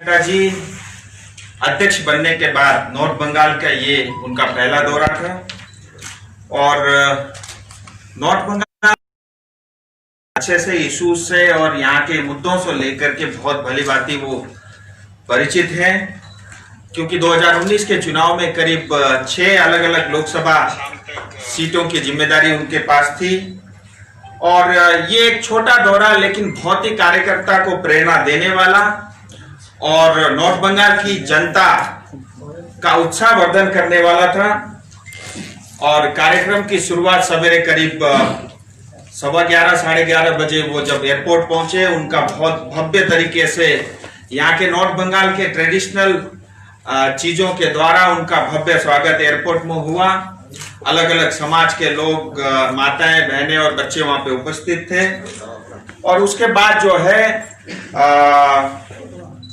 जी अध्यक्ष बनने के बाद नॉर्थ बंगाल का ये उनका पहला दौरा था और नॉर्थ बंगाल अच्छे से इश्यूज से और यहाँ के मुद्दों से लेकर के बहुत भली भांति वो परिचित हैं, क्योंकि 2019 के चुनाव में करीब 6 अलग अलग लोकसभा सीटों की जिम्मेदारी उनके पास थी और ये एक छोटा दौरा लेकिन बहुत ही कार्यकर्ता को प्रेरणा देने वाला और नॉर्थ बंगाल की जनता का उत्साह वर्धन करने वाला था। और कार्यक्रम की शुरुआत सवेरे करीब 11:15 साढ़े 11 बजे वो जब एयरपोर्ट पहुंचे, उनका बहुत भव्य तरीके से यहाँ के नॉर्थ बंगाल के ट्रेडिशनल चीजों के द्वारा उनका भव्य स्वागत एयरपोर्ट में हुआ। अलग अलग समाज के लोग, माताएं, बहनें और बच्चे वहां पे उपस्थित थे और उसके बाद जो है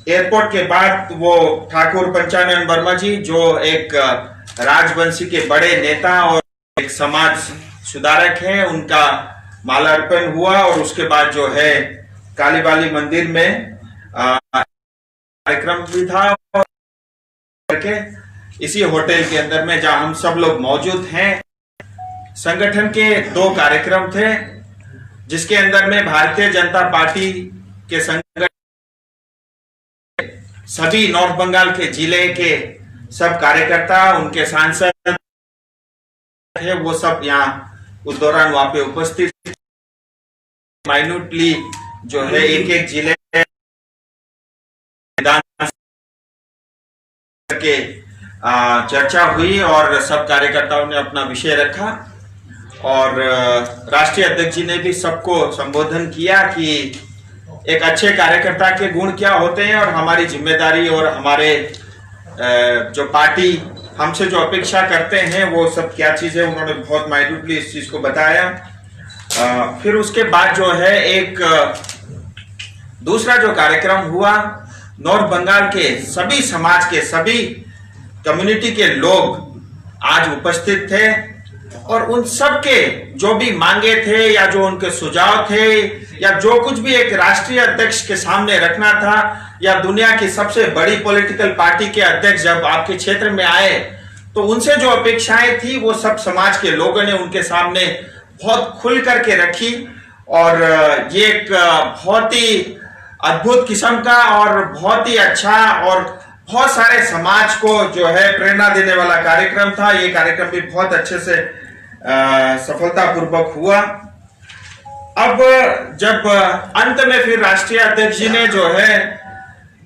एयरपोर्ट के बाद वो ठाकुर पंचानन वर्मा जी, जो एक राजवंशी के बड़े नेता और एक समाज सुधारक हैं, उनका माल्यार्पण हुआ और उसके बाद जो है कालीबाली मंदिर में कार्यक्रम भी था करके इसी होटल के अंदर में जहां हम सब लोग मौजूद हैं। संगठन के 2 कार्यक्रम थे जिसके अंदर में भारतीय जनता पार्टी के संगठन सभी नॉर्थ बंगाल के जिले के सब कार्यकर्ता, उनके सांसद थे, वो सब यहाँ उस दौरान वहां पे उपस्थित माइन्यूटली जो है एक जिले के चर्चा हुई और सब कार्यकर्ताओं ने अपना विषय रखा और राष्ट्रीय अध्यक्ष जी ने भी सबको संबोधन किया कि एक अच्छे कार्यकर्ता के गुण क्या होते हैं और हमारी जिम्मेदारी और हमारे जो पार्टी हमसे जो अपेक्षा करते हैं वो सब क्या चीज है। उन्होंने बहुत माइन्यूटली इस चीज को बताया। फिर उसके बाद जो है एक दूसरा जो कार्यक्रम हुआ, नॉर्थ बंगाल के सभी समाज के सभी कम्युनिटी के लोग आज उपस्थित थे और उन सब के जो भी मांगे थे या जो उनके सुझाव थे या जो कुछ भी एक राष्ट्रीय अध्यक्ष के सामने रखना था या दुनिया की सबसे बड़ी पॉलिटिकल पार्टी के अध्यक्ष जब आपके क्षेत्र में आए तो उनसे जो अपेक्षाएं थी वो सब समाज के लोगों ने उनके सामने बहुत खुल करके रखी और ये एक बहुत ही अद्भुत किस्म का और बहुत ही अच्छा और बहुत सारे समाज को जो है प्रेरणा देने वाला कार्यक्रम था। ये कार्यक्रम भी बहुत अच्छे से सफलतापूर्वक हुआ। अब जब अंत में फिर राष्ट्रीय अध्यक्ष जी ने जो है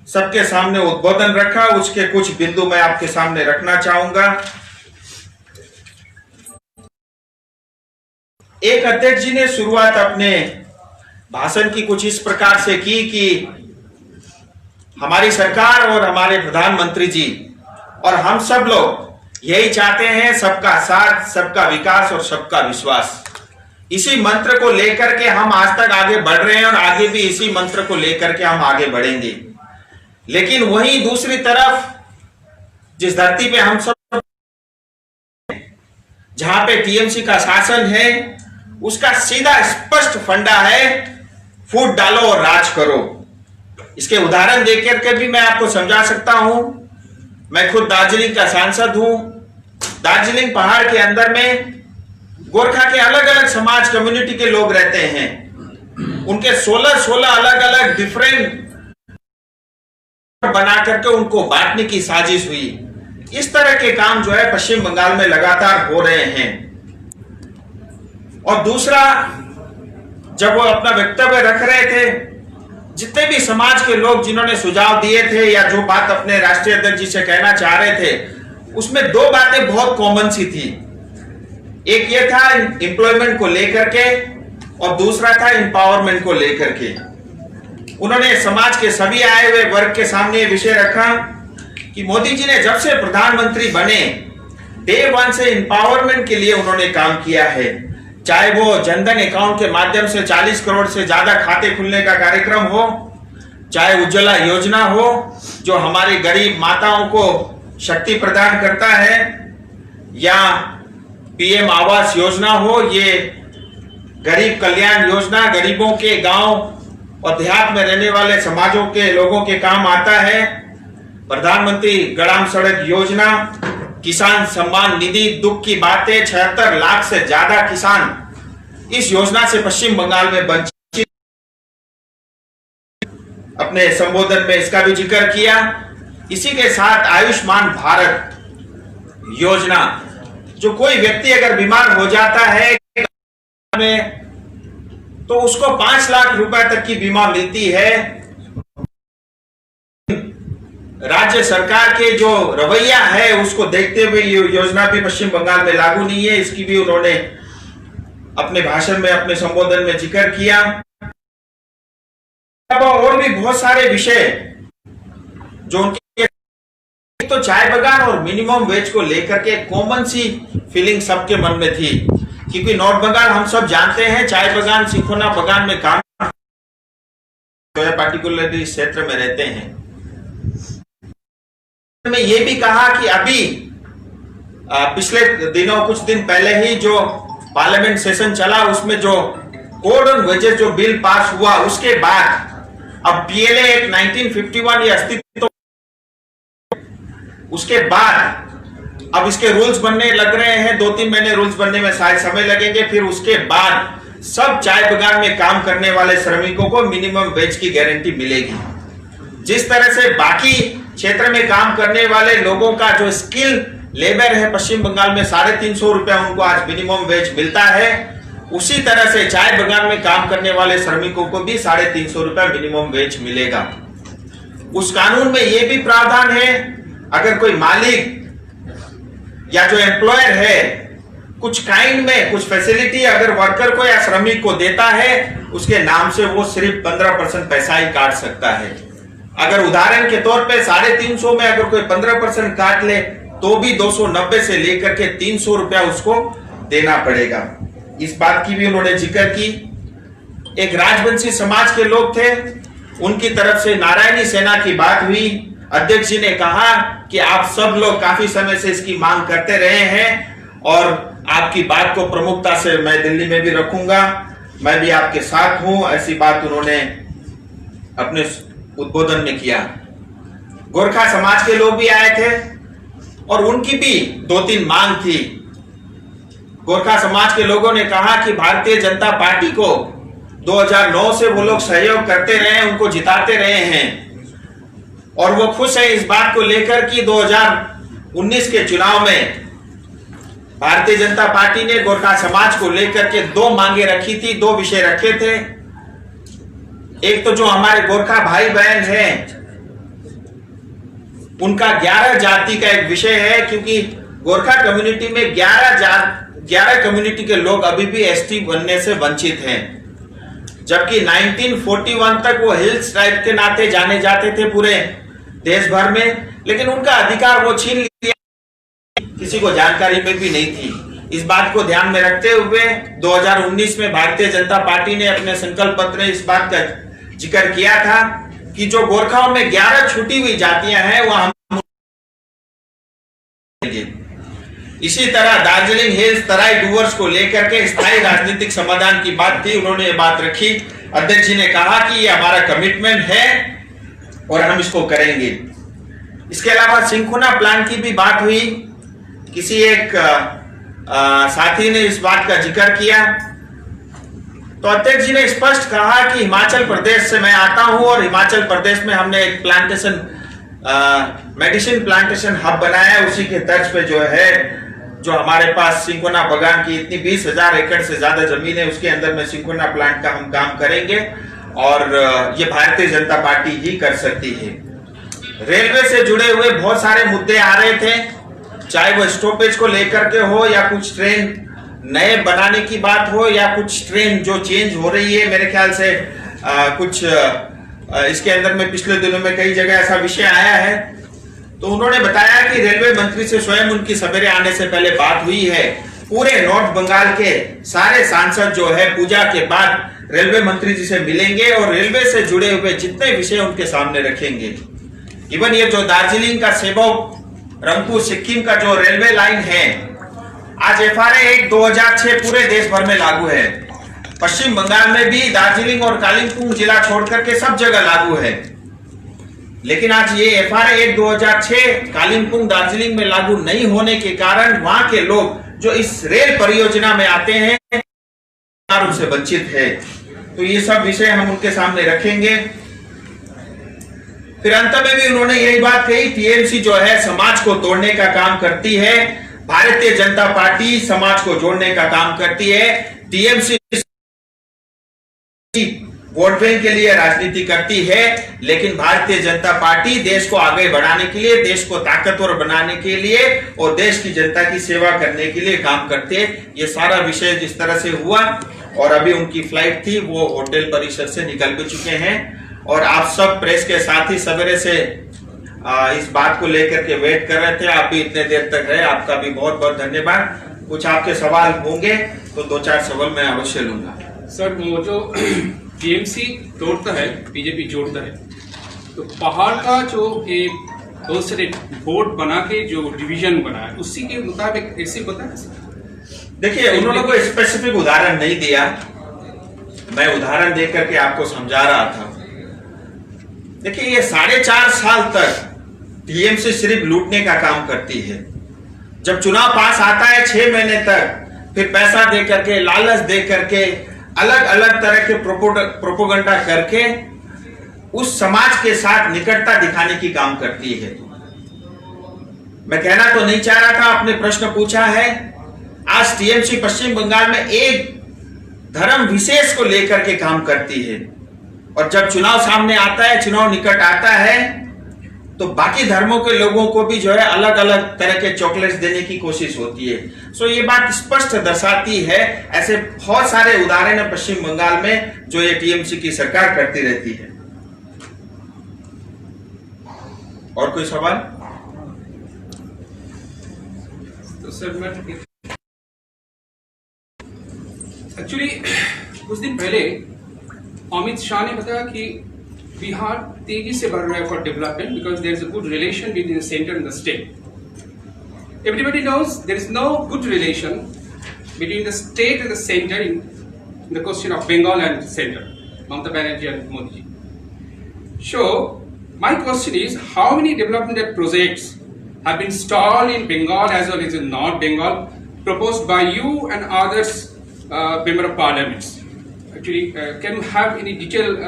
सबके सामने उद्बोधन रखा, उसके कुछ बिंदु मैं आपके सामने रखना चाहूंगा। एक अध्यक्ष जी ने शुरुआत अपने भाषण की कुछ इस प्रकार से की कि हमारी सरकार और हमारे प्रधानमंत्री जी और हम सब लोग यही चाहते हैं, सबका साथ, सबका विकास और सबका विश्वास। इसी मंत्र को लेकर के हम आज तक आगे बढ़ रहे हैं और आगे भी इसी मंत्र को लेकर के हम आगे बढ़ेंगे। लेकिन वहीं दूसरी तरफ जिस धरती पे हम सब, जहां पे टीएमसी का शासन है, उसका सीधा स्पष्ट फंडा है फूट डालो और राज करो। इसके उदाहरण देकर के भी मैं आपको समझा सकता हूं। मैं खुद दार्जिलिंग का सांसद हूं। दार्जिलिंग पहाड़ के अंदर में गोरखा के अलग अलग समाज कम्युनिटी के लोग रहते हैं। उनके 16 अलग अलग डिफरेंट बना करके उनको बांटने की साजिश हुई। इस तरह के काम जो है पश्चिम बंगाल में लगातार हो रहे हैं। और दूसरा, जब वो अपना वक्तव्य रख रहे थे, जितने भी समाज के लोग जिन्होंने सुझाव दिए थे या जो बात अपने राष्ट्रीय अध्यक्ष जी से कहना चाह रहे थे, उसमें 2 बातें बहुत कॉमन सी थी। एक ये था एम्प्लॉयमेंट को लेकर के और दूसरा था एम्पावरमेंट को लेकर के। उन्होंने समाज के सभी आए हुए वर्ग के सामने ये विषय रखा कि मोदी जी ने जब से प्रधानमंत्री बने डे 1 से एम्पावरमेंट के लिए उन्होंने काम किया है। चाहे वो जनधन अकाउंट के माध्यम से 40 करोड़ से ज्यादा खाते खुलने का कार्यक्रम हो, चाहे उज्ज्वला योजना हो जो हमारी गरीब माताओं को शक्ति प्रदान करता है, या पीएम आवास योजना हो, ये गरीब कल्याण योजना गरीबों के गांव और देहात में रहने वाले समाजों के लोगों के काम आता है। प्रधानमंत्री ग्राम सड़क योजना, किसान सम्मान निधि, दुख की बातें, 76 लाख से ज्यादा किसान इस योजना से पश्चिम बंगाल में वंचित। अपने संबोधन में इसका भी जिक्र किया। इसी के साथ आयुष्मान भारत योजना, जो कोई व्यक्ति अगर बीमार हो जाता है तो उसको 5 लाख रुपए तक की बीमा मिलती है। राज्य सरकार के जो रवैया है उसको देखते हुए ये योजना भी पश्चिम बंगाल में लागू नहीं है, इसकी भी उन्होंने अपने भाषण में, अपने संबोधन में जिक्र किया। और भी बहुत सारे विषय जो उनके, तो चाय बगान और मिनिमम वेज को लेकर के कॉमन सी फीलिंग सबके मन में थी, क्योंकि नॉर्थ बंगाल हम सब जानते हैं चाय बगान, सिंखोना बगान में काम जो है पार्टिकुलरली इस क्षेत्र में रहते हैं। में ये भी कहा कि अभी पिछले दिनों, कुछ दिन पहले ही जो पार्लियामेंट सेशन चला उसमें जो कोड ऑन वेजेस जो बिल पास हुआ, उसके बाद अब पीएलए एक 1951 ये अस्तित्व, उसके बाद अब इसके रूल्स बनने लग रहे हैं। 2-3 महीने रूल्स बनने में शायद समय लगेंगे। फिर उसके बाद सब चाय बगान में काम करने वाले श्रमिकों को मिनिमम वेज की गारंटी मिलेगी। जिस तरह से बाकी क्षेत्र में काम करने वाले लोगों का जो स्किल लेबर है पश्चिम बंगाल में 350 रुपया उनको आज मिनिमम वेज मिलता है, उसी तरह से चाय बगान में काम करने वाले श्रमिकों को भी 350 रुपया मिनिमम वेज मिलेगा। उस कानून में यह भी प्रावधान है, अगर कोई मालिक या जो एम्प्लॉयर है कुछ काइंड में कुछ फैसिलिटी अगर वर्कर को या श्रमिक को देता है, उसके नाम से वो सिर्फ 15% पैसा ही काट सकता है। अगर उदाहरण के तौर पे 350 में अगर कोई 15% काट ले तो भी 290 से लेकर के 300 रुपया उसको देना पड़ेगा। इस बात की भी उन्होंने जिक्र की। एक राजवंशी समाज के लोग थे, उनकी तरफ से नारायणी सेना की बात हुई। अध्यक्ष जी ने कहा कि आप सब लोग काफी समय से इसकी मांग करते रहे हैं और आपकी बात को प्रमुखता से मैं दिल्ली में भी रखूंगा, मैं भी आपके साथ हूं, ऐसी बात उन्होंने अपने उद्बोधन में किया। गोरखा समाज के लोग भी आए थे और उनकी भी 2-3 मांग थी। गोरखा समाज के लोगों ने कहा कि भारतीय जनता पार्टी को 2009 से वो लोग सहयोग करते रहे, उनको जिताते रहे हैं और वो खुश है इस बात को लेकर कि 2019 के चुनाव में भारतीय जनता पार्टी ने गोरखा समाज को लेकर के 2 मांगे रखी थी, 2 विषय रखे थे। एक तो जो हमारे गोरखा भाई बहन हैं उनका 11 जाति का एक विषय है, क्योंकि गोरखा कम्युनिटी में 11 कम्युनिटी के लोग अभी भी एसटी बनने से वंचित हैं, जबकि 1941 तक वो हिल्स ट्राइब के नाते जाने जाते थे पूरे देश भर में, लेकिन उनका अधिकार वो छीन लिया, किसी को जानकारी में भी नहीं थी। इस बात को ध्यान में रखते हुए 2019 में भारतीय जनता पार्टी ने अपने संकल्प पत्र में इस बात का जिक्र किया था कि जो गोरखाओं में 11 छूटी हुई जातियां हैं वह हम। इसी तरह दार्जिलिंग हिल्स तराई डूवर्स को लेकर के स्थायी राजनीतिक समाधान की बात थी, उन्होंने ये बात रखी। अध्यक्ष जी ने कहा कि ये हमारा कमिटमेंट है और हम इसको करेंगे। इसके अलावा सिंखोना प्लांट की भी बात हुई। किसी एक साथी ने इस बात का जिक्र किया तो अध्यक्ष जी ने स्पष्ट कहा कि हिमाचल प्रदेश से मैं आता हूं और हिमाचल प्रदेश में हमने एक प्लांटेशन मेडिसिन प्लांटेशन हब बनाया। उसी के तर्ज पे जो है जो हमारे पास सिंखोना बगान की इतनी 20,000 एकड़ से ज्यादा जमीन है, उसके अंदर में सिंखोना प्लांट का हम काम करेंगे और ये भारतीय जनता पार्टी ही कर सकती है। रेलवे से जुड़े हुए बहुत सारे मुद्दे आ रहे थे, चाहे वो स्टॉपेज को लेकर के हो या कुछ ट्रेन नए बनाने की बात हो या कुछ ट्रेन जो चेंज हो रही है। मेरे ख्याल से कुछ इसके अंदर में पिछले दिनों में कई जगह ऐसा विषय आया है, तो उन्होंने बताया कि रेलवे मंत्री से स्वयं उनकी सवेरे आने से पहले बात हुई है। पूरे नॉर्थ बंगाल के सारे सांसद जो है पूजा के बाद रेलवे मंत्री जी से मिलेंगे और रेलवे से जुड़े हुए जितने विषय उनके सामने रखेंगे। इवन ये जो दार्जिलिंग का सेबोक रंगपुर सिक्किम का जो रेलवे लाइन है, आज FRA 1/2006 पूरे देश भर में लागू है। पश्चिम बंगाल में भी दार्जिलिंग और कालिम्पोंग जिला छोड़कर के सब जगह लागू है। लेकिन आज ये FRA एक्ट 2006 कालिम्पोंग दार्जिलिंग में लागू नहीं होने के कारण वहां के लोग जो इस रेल परियोजना में आते हैं उससे वंचित है। तो ये सब विषय हम उनके सामने रखेंगे। फिर अंत में भी उन्होंने यही बात कही, टीएमसी जो है समाज को तोड़ने का काम करती है, भारतीय जनता पार्टी समाज को जोड़ने का काम करती है। टीएमसी वोट बैंक के लिए राजनीति करती है, लेकिन भारतीय जनता पार्टी देश को आगे बढ़ाने के लिए, देश को ताकतवर बनाने के लिए और देश की जनता की सेवा करने के लिए काम करते हैं। ये सारा विषय जिस तरह से हुआ, और अभी उनकी फ्लाइट थी, वो होटल परिसर से निकल भी चुके हैं। और आप सब प्रेस के साथ ही सवेरे से इस बात को लेकर के वेट कर रहे थे, आप भी इतने देर तक रहे, आपका भी बहुत बहुत धन्यवाद। कुछ आपके सवाल होंगे तो 2-4 सवाल मैं अवश्य लूंगा। सर, वो जो टीएमसी तोड़ता है, बीजेपी जोड़ता है, तो पहाड़ का जो एक दूसरे वोट बना के जो डिवीजन बना है, उसी के मुताबिक ऐसे बता है। देखिए, उन्होंने कोई स्पेसिफिक उदाहरण नहीं दिया, मैं उदाहरण देकर करके आपको समझा रहा था। देखिए, ये 4.5 साल तक टीएमसी सिर्फ लूटने का काम करती है। जब चुनाव पास आता है 6 महीने तक, फिर पैसा दे करके, लालच दे करके, अलग अलग तरह के प्रोपोगंडा करके उस समाज के साथ निकटता दिखाने की काम करती है। मैं कहना तो नहीं चाह रहा था, आपने प्रश्न पूछा है। आज टीएमसी पश्चिम बंगाल में एक धर्म विशेष को लेकर के काम करती है, और जब चुनाव सामने आता है, चुनाव निकट आता है, तो बाकी धर्मों के लोगों को भी जो है अलग अलग तरह के चॉकलेट्स देने की कोशिश होती है। सो ये बात स्पष्ट दर्शाती है, ऐसे बहुत सारे उदाहरण है पश्चिम बंगाल में जो ये टीएमसी की सरकार करती रहती है। और कोई सवाल? तो सर, मैं एक्चुअली कुछ दिन पहले अमित शाह ने बताया कि बिहार तेजी से बढ़ रहा है for development because there is a good relation between the centre and the state. Everybody knows there is no good relation between the state and the centre in the question of Bengal and centre, Mamata Banerjee and Modi ji. So my question is, how many development projects have been stalled in Bengal as well as in North Bengal proposed by you and others member of parliaments? Actually, can you have any detailed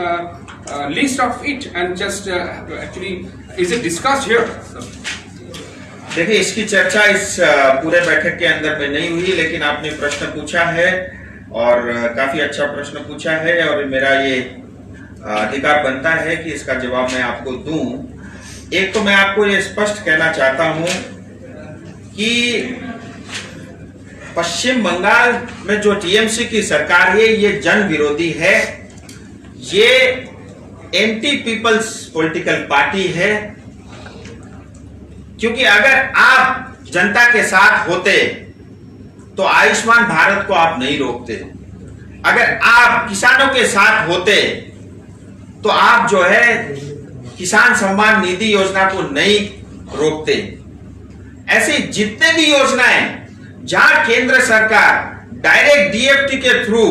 list of it and just actually is it discussed here? देखिए, इसकी चर्चा इस पूरे बैठक के अंदर में नहीं हुई, लेकिन आपने प्रश्न पूछा है और काफी अच्छा प्रश्न पूछा है, और मेरा ये अधिकार बनता है कि इसका जवाब मैं आपको दूं। एक तो मैं आपको ये स्पष्ट कहना चाहता हूं कि पश्चिम बंगाल में जो टीएमसी की सरकार है, ये जन विरोधी है, ये एंटी पीपल्स पॉलिटिकल पार्टी है। क्योंकि अगर आप जनता के साथ होते तो आयुष्मान भारत को आप नहीं रोकते, अगर आप किसानों के साथ होते तो आप जो है किसान सम्मान निधि योजना को नहीं रोकते। ऐसी जितने भी योजनाएं जहां केंद्र सरकार डायरेक्ट डीएफटी के थ्रू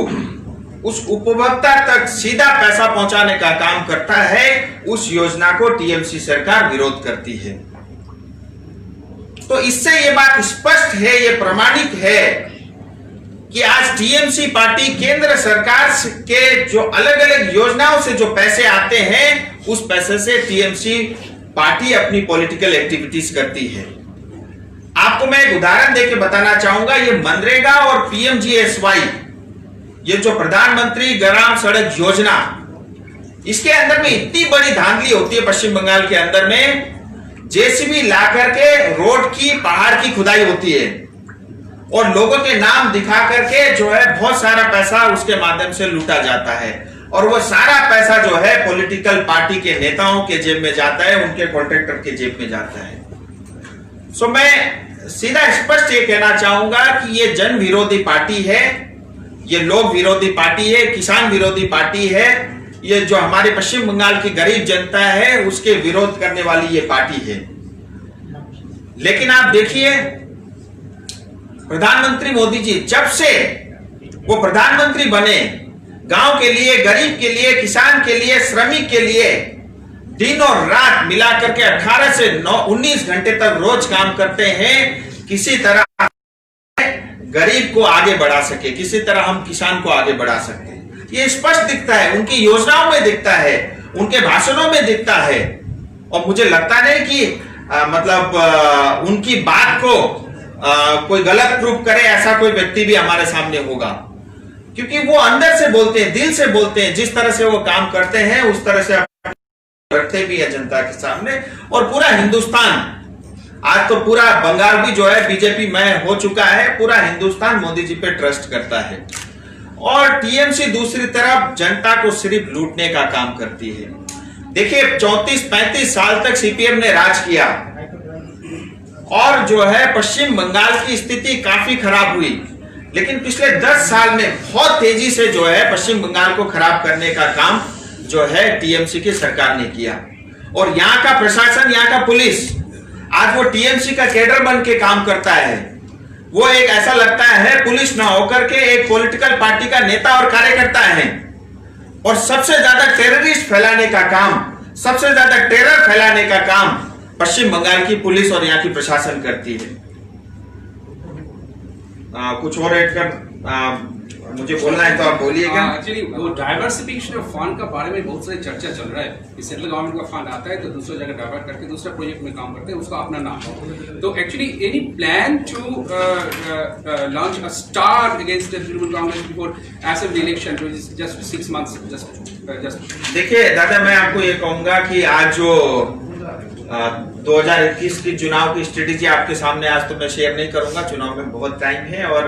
उस उपभोक्ता तक सीधा पैसा पहुंचाने का काम करता है, उस योजना को टीएमसी सरकार विरोध करती है। तो इससे ये बात स्पष्ट है, ये प्रमाणित है कि आज टीएमसी पार्टी केंद्र सरकार के जो अलग अलग योजनाओं से जो पैसे आते हैं, उस पैसे से टीएमसी पार्टी अपनी पॉलिटिकल एक्टिविटीज करती है। आपको मैं एक उदाहरण देके बताना चाहूंगा, ये मनरेगा और पीएमजीएसवाई, ये जो प्रधानमंत्री ग्राम सड़क योजना, इसके अंदर में इतनी बड़ी धांधली होती है पश्चिम बंगाल के अंदर में। जेसीबी ला करके रोड की, पहाड़ की खुदाई होती है और लोगों के नाम दिखा करके जो है बहुत सारा पैसा उसके माध्यम से लूटा जाता है, और वो सारा पैसा जो है पॉलिटिकल पार्टी के नेताओं के जेब में जाता है, उनके कॉन्ट्रैक्टर के जेब में जाता है। सो मैं सीधा स्पष्ट ये कहना चाहूंगा कि ये जन विरोधी पार्टी है, ये लोक विरोधी पार्टी है, किसान विरोधी पार्टी है, ये जो हमारे पश्चिम बंगाल की गरीब जनता है उसके विरोध करने वाली ये पार्टी है। लेकिन आप देखिए, प्रधानमंत्री मोदी जी जब से वो प्रधानमंत्री बने, गांव के लिए, गरीब के लिए, किसान के लिए, श्रमिक के लिए दिन और रात मिलाकर के 18 से 19 घंटे तक रोज काम करते हैं। किसी तरह गरीब को आगे बढ़ा सके, किसी तरह हम किसान को आगे बढ़ा सकते हैं, ये स्पष्ट दिखता है, उनकी योजनाओं में दिखता है, उनके भाषणों में दिखता है। और मुझे लगता नहीं कि उनकी बात को कोई गलत प्रूफ करे ऐसा कोई व्यक्ति भी हमारे सामने होगा, क्योंकि वो अंदर से बोलते हैं, दिल से बोलते हैं। जिस तरह से वो काम करते हैं उस तरह से रखते भी है जनता के सामने। और पूरा हिंदुस्तान, आज तो पूरा बंगाल भी जो है बीजेपी में हो चुका है, पूरा हिंदुस्तान मोदी जी पे ट्रस्ट करता है। और टीएमसी दूसरी तरफ जनता को सिर्फ लूटने का काम करती है। देखिए 34-35 साल तक सीपीएम ने राज किया और जो है पश्चिम बंगाल की स्थिति काफी खराब हुई, लेकिन पिछले 10 साल में बहुत तेजी से जो है पश्चिम बंगाल को खराब करने का काम जो है टीएमसी की सरकार ने किया। और यहाँ का प्रशासन, यहाँ का पुलिस आज वो टीएमसी का कैडर बन के काम करता है। वो एक ऐसा लगता है पुलिस ना होकर के एक पॉलिटिकल पार्टी का नेता और कार्यकर्ता है। और सबसे ज्यादा टेररिस्ट फैलाने का काम, सबसे ज्यादा टेरर फैलाने का काम पश्चिम बंगाल की पुलिस और यहाँ की प्रशासन करती है। कुछ और ऐड कर मुझे बोलना है तो आप बोलिएगा। एक्चुअली वो डाइवर्सिफिकेशन ऑफ फंड का बारे में बहुत सारी चर्चा चल रहा है कि सेंट्रल गवर्नमेंट का फंड आता है तो दूसरी जगह डाइवर्ट करके दूसरा प्रोजेक्ट में काम करते हैं, उसका अपना नाम हो। तो actually any plan to launch a star against the Trinamool Congress before assembly election which is just 6 months just. देखिए दादा, मैं आपको ये कहूंगा कि आज जो 2021 की चुनाव की स्ट्रेटेजी आपके सामने आज तो मैं शेयर नहीं करूंगा, चुनाव में बहुत टाइम है और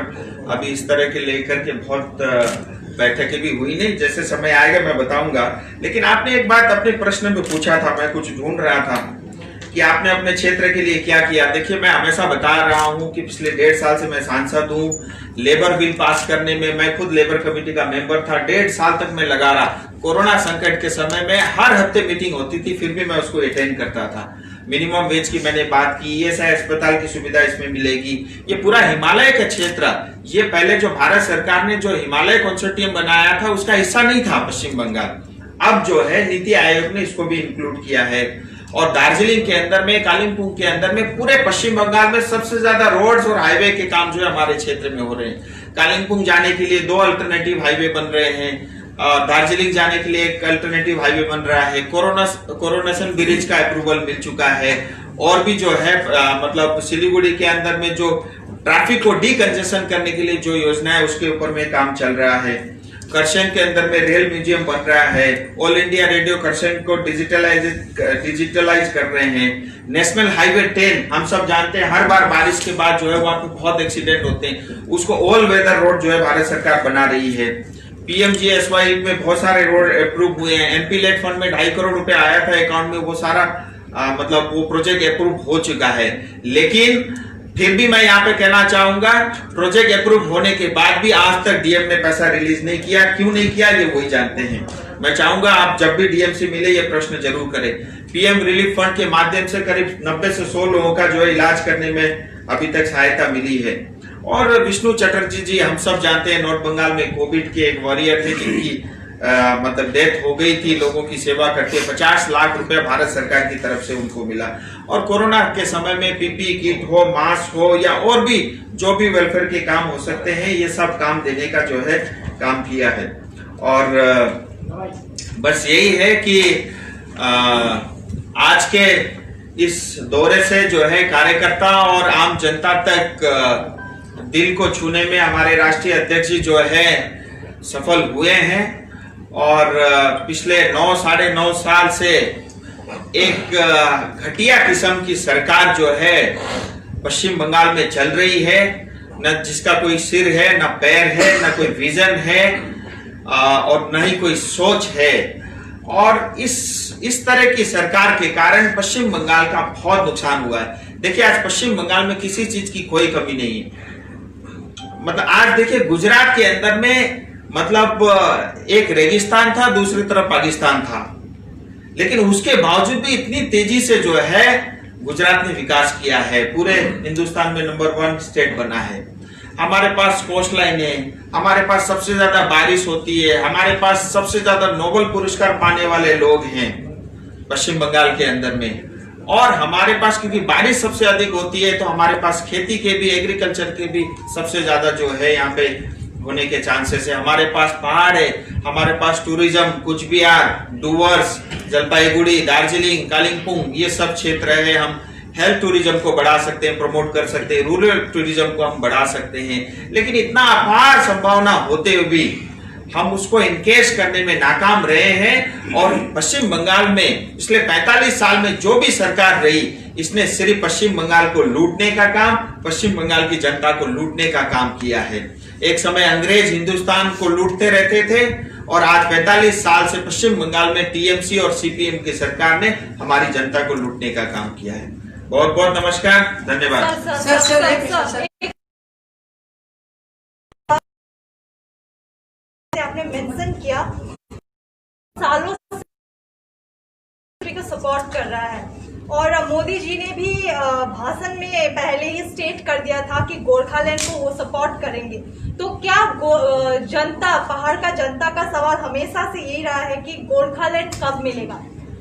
अभी इस तरह के लेकर के बहुत बैठकें भी हुई नहीं। जैसे समय आएगा मैं बताऊंगा। लेकिन आपने एक बात अपने प्रश्न में पूछा था, मैं कुछ ढूंढ रहा था कि आपने अपने क्षेत्र के लिए क्या किया। देखिए मैं हमेशा बता रहा हूं कि पिछले 1.5 साल से मैं सांसद हूं। लेबर बिल पास करने में मैं खुद लेबर कमेटी का मेंबर था, 1.5 साल तक मैं लगा रहा। कोरोना संकट के समय में हर हफ्ते मीटिंग होती थी, फिर भी मैं उसको अटेंड करता था। मिनिमम वेज की मैंने बात की, ईएसआई अस्पताल की सुविधा इसमें मिलेगी। ये पूरा हिमालय का क्षेत्र, ये पहले जो भारत सरकार ने जो हिमालय कंसोर्टियम बनाया था उसका हिस्सा नहीं था पश्चिम बंगाल। अब जो है नीति आयोग ने इसको भी इंक्लूड किया है। और दार्जिलिंग के अंदर में, कालिम्पोंग के अंदर में, पूरे पश्चिम बंगाल में सबसे ज्यादा रोड्स और हाईवे के काम जो है हमारे क्षेत्र में हो रहे हैं। कालिम्पोंग जाने के लिए 2 अल्टरनेटिव हाईवे बन रहे हैं, दार्जिलिंग जाने के लिए एक अल्टरनेटिव हाईवे बन रहा है, कोरोनेशन ब्रिज का अप्रूवल मिल चुका है। और भी जो है सिलीगुड़ी के अंदर में जो ट्रैफिक को डीकंजेशन करने के लिए जो योजना है उसके ऊपर में काम चल रहा है। करसंग के अंदर में रेल म्यूजियम बन रहा है। ऑल इंडिया रेडियो करसंग को डिजिटलाइज कर रहे हैं। नेशनल हाईवे 10 हम सब जानते हैं, हर बार बारिश के बाद जो है वहां पे बहुत एक्सीडेंट होते हैं, उसको ऑल वेदर रोड जो है भारत सरकार बना रही है। पीएमजीएसवाई में बहुत सारे रोड अप्रूव हुए हैं। एमपी लेट फंड में 2.5 करोड़ रुपए आया था अकाउंट में, वो सारा वो प्रोजेक्ट अप्रूव हो चुका है। लेकिन फिर भी मैं यहाँ पे कहना चाहूंगा, प्रोजेक्ट अप्रूव होने के बाद भी आज तक डीएम ने पैसा रिलीज नहीं किया। क्यों नहीं किया ये वही जानते हैं। मैं चाहूंगा आप जब भी डीएम से मिले ये प्रश्न जरूर करें। पीएम रिलीफ फंड के माध्यम से करीब 90 से 100 लोगों का जो है इलाज करने में अभी तक सहायता मिली है। और विष्णु चटर्जी जी हम सब जानते हैं, नॉर्थ बंगाल में कोविड के एक वॉरियर थे जिनकी डेथ हो गई थी। लोगों की सेवा करके 50 लाख रुपए भारत सरकार की तरफ से उनको मिला। और कोरोना के समय में पीपी किट हो, मास्क हो या और भी जो भी वेलफेयर के काम हो सकते हैं, ये सब काम देने का जो है काम किया है। और बस यही है कि आज के इस दौरे से जो है कार्यकर्ता और आम जनता तक दिल को छूने में हमारे राष्ट्रीय अध्यक्ष जी जो है सफल हुए हैं। और पिछले 9-9.5 साल से एक घटिया किस्म की सरकार जो है पश्चिम बंगाल में चल रही है, न जिसका कोई सिर है, न पैर है, न कोई विजन है और न ही कोई सोच है। और इस तरह की सरकार के कारण पश्चिम बंगाल का बहुत नुकसान हुआ है। देखिए आज पश्चिम बंगाल में किसी चीज की कोई कमी नहीं है। आज देखिए गुजरात के अंदर में एक रेगिस्तान था, दूसरी तरफ पाकिस्तान था, लेकिन उसके बावजूद भी इतनी तेजी से जो है गुजरात ने विकास किया है, पूरे हिंदुस्तान में नंबर 1 स्टेट बना है। हमारे पास कोस्ट लाइन है, हमारे पास सबसे ज्यादा बारिश होती है, हमारे पास सबसे ज्यादा नोबेल पुरस्कार पाने वाले लोग हैं पश्चिम बंगाल के अंदर में। और हमारे पास क्योंकि बारिश सबसे अधिक होती है तो हमारे पास खेती के भी, एग्रीकल्चर के भी सबसे ज्यादा जो है यहाँ पे होने के चांसेस है। हमारे पास पहाड़ है, हमारे पास टूरिज्म, कुच बिहार, डुवर्स, जलपाईगुड़ी, दार्जिलिंग, कालिम्पोंग, ये सब क्षेत्र है। हम हेल्थ टूरिज्म को बढ़ा सकते हैं, प्रमोट कर सकते हैं, रूरल टूरिज्म को हम बढ़ा सकते हैं। लेकिन इतना अपार संभावना होते हुए भी हम उसको इनकेश करने में नाकाम रहे हैं। और पश्चिम बंगाल में पिछले 45 साल में जो भी सरकार रही, इसने सिर्फ पश्चिम बंगाल को लूटने का काम, पश्चिम बंगाल की जनता को लूटने का काम किया है। एक समय अंग्रेज हिंदुस्तान को लूटते रहते थे और आज 45 साल से पश्चिम बंगाल में टीएमसी और सीपीएम की सरकार ने हमारी जनता को लूटने का काम किया है। बहुत बहुत नमस्कार, धन्यवाद। आपने मेंशन किया सालों से को सपोर्ट कर रहा है और मोदी जी ने भी भाषण में पहले ही स्टेट कर दिया था कि गोरखालैंड को वो सपोर्ट करेंगे। तो क्या जनता, पहाड़ का जनता का सवाल हमेशा से यही रहा है कि गोरखालैंड कब मिलेगा?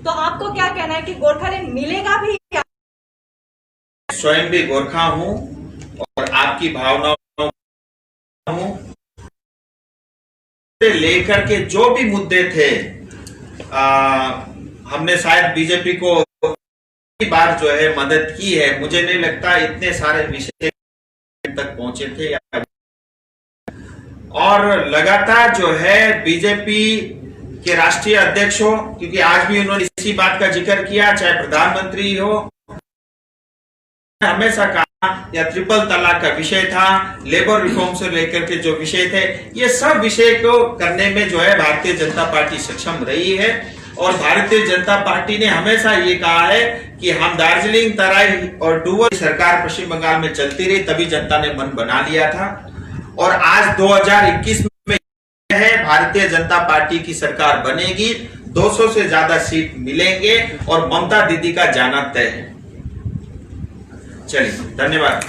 तो आपको क्या कहना है कि गोरखालैंड मिलेगा भी क्या? स्वयं भी गोरखा हूँ और आपकी भावनाओं हूँ लेकर के जो भी मुद्दे थे, हमने शायद बीजेपी को बार जो है मदद की है। मुझे नहीं लगता इतने सारे विषय तक पहुंचे थे। और लगातार जो है बीजेपी के राष्ट्रीय अध्यक्ष हो, क्योंकि आज भी उन्होंने इसी बात का जिक्र किया, चाहे प्रधानमंत्री हो, हमेशा कहा या ट्रिपल तलाक का विषय था, लेबर रिफॉर्म से लेकर के जो विषय थे, ये सब विषय को करने में जो है भारतीय जनता पार्टी सक्षम रही है। और भारतीय जनता पार्टी ने हमेशा ये कहा है कि हम दार्जिलिंग, तराई और डुवर्स सरकार पश्चिम बंगाल में चलती रही, तभी जनता ने मन बना लिया था। और आज 2021 में है भारतीय जनता पार्टी की सरकार बनेगी, 200 से ज्यादा सीट मिलेंगे और ममता दीदी का जाना तय है। चलिए, धन्यवाद।